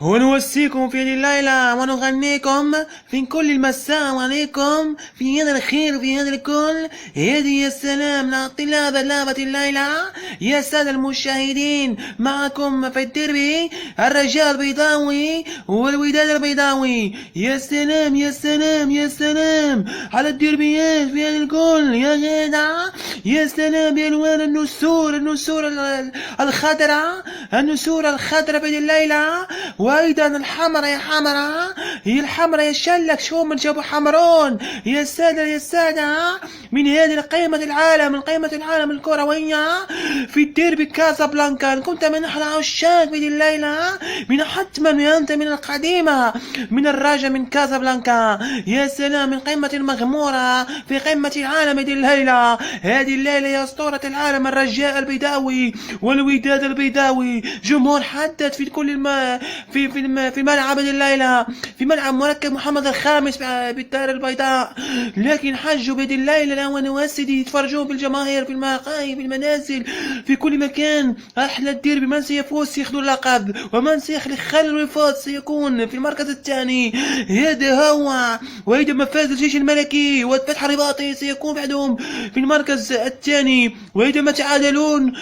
ونوصيكم في هذه الليلة ونغنيكم في كل المساء عليكم في هذا الخير وفي هذا الكل. هذه يا سلام لعبة الليلة يا سادة المشاهدين. معكم في الدربي الرجاء البيضاوي والوداد البيضاوي. يا سلام يا سلام يا سلام على الدربيات في هذا الكل يا جدع. يا سلام بألوان النسور الخضراء في هذه الليلة. وايضا الحمرا يا حمرا، هي الحمرا يا شلك شو من جابوا حمرون. يا سادة يا سادة من هذه قائمة العالم الكروية في الديربي كازابلانكا. كنت من احلى عشاق في الليلة، من حتما انت من القديمة، من الراجة من كازابلانكا. يا سلام من قمة المغمورة في قمة العالم هذه الليلة يا اسطورة العالم الرجاء البيضاوي والوداد البيضاوي. جمهور حدد في كل في ملعب الليلة، في ملعب مركب محمد الخامس بالدار البيضاء. لكن حجوا بهذه الليلة الأوان واسدي يتفرجون بالجماهير في المقاهي في المنازل في كل مكان. أحلى الديربي، من سيفوز سياخذ اللقب ومن سيخلو الفوز سيكون في المركز الثاني. هذا هو. وإذا ما فاز الجيش الملكي وفتح الرباطي سيكون بعدهم في المركز الثاني. وإذا ما تعادلون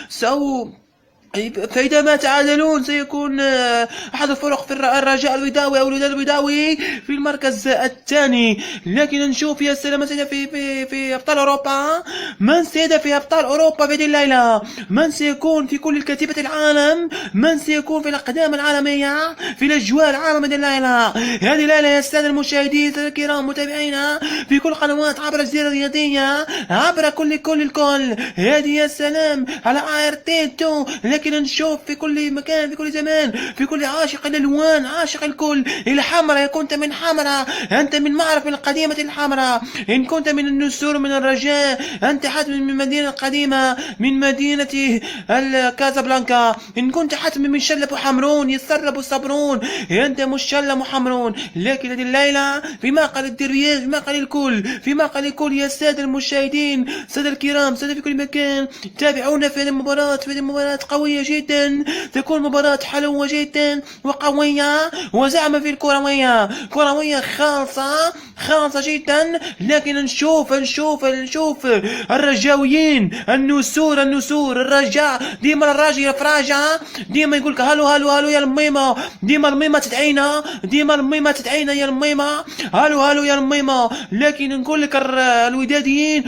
فإذا ما تعادلون سيكون أحد الفرق في الرجاء البيضاوي أو الوداد البيضاوي في المركز الثاني. لكن نشوف يا سلام في أبطال أوروبا. من سيهدف في أبطال أوروبا في هذه الليلة؟ من سيكون في كل كتيبة العالم؟ من سيكون في الأقدام العالمية في الأجواء العامة هذه الليلة؟ هذه الليلة يا السادة المشاهدين الكرام متابعينا في كل قنوات عبر الجزيرة الرياضية عبر كل هذه يا سلام على ART2. لكن نشوف في كل مكان في كل زمان في كل عاشق الالوان عاشق الكل. الحمراء كنت من حمراء انت من معرفة القديمة الحمراء. ان كنت من النسور من الرجاء انت حتما من مدينة قديمة من مدينة كازابلانكا. ان كنت حتما من شلب وحمرون يسرب وصبرون انت مش شلب وحمرون. لكن هذه الليلة في معقل الدربيات في معقل الكل يا سادة المشاهدين سادة الكرام سادة في كل مكان. تابعونا في هذه المباراة قوية جدا. تكون مباراة حلوة جدا وقوية وزعمة في كروية خالصة جدا. لكن نشوف الرجاويين النسور الرجاء. ديما الراجل يفراجع ديما يقولك هلو يا الميمة. ديما الميمة تدعينا يا الميمة. هلو يا الميمة. لكن نقول لك الوداديين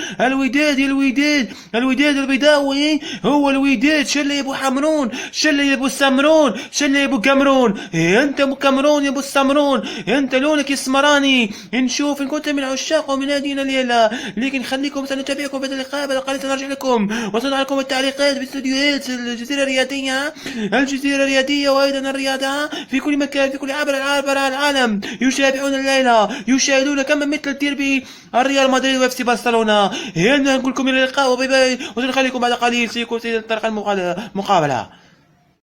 الوداد البيضاوي هو الوداد. شلة يا ابو حمرون شلة يا ابو سمرون شلة يا ابو كامرون. انت ابو كامرون يا ابو السمرون. انت لونك اسمراني. نشوف ان كنت من عشاق ومن نادينا الليلة. لكن خليكم سنتابعكم في اللقاء بعد قليل. سنرجع لكم وسنضع لكم التعليقات في استوديوهات الجزيرة الرياضية وايضا الرياضة في كل مكان في كل عبر العالم. يشاهدون الليلة يشاهدون كما مثل الديربي الريال مدريد وFC برشلونة. هنا نقول لكم الى اللقاء وباي باي. وسنخليكم بعد قليل سيكون طريق المقابلة.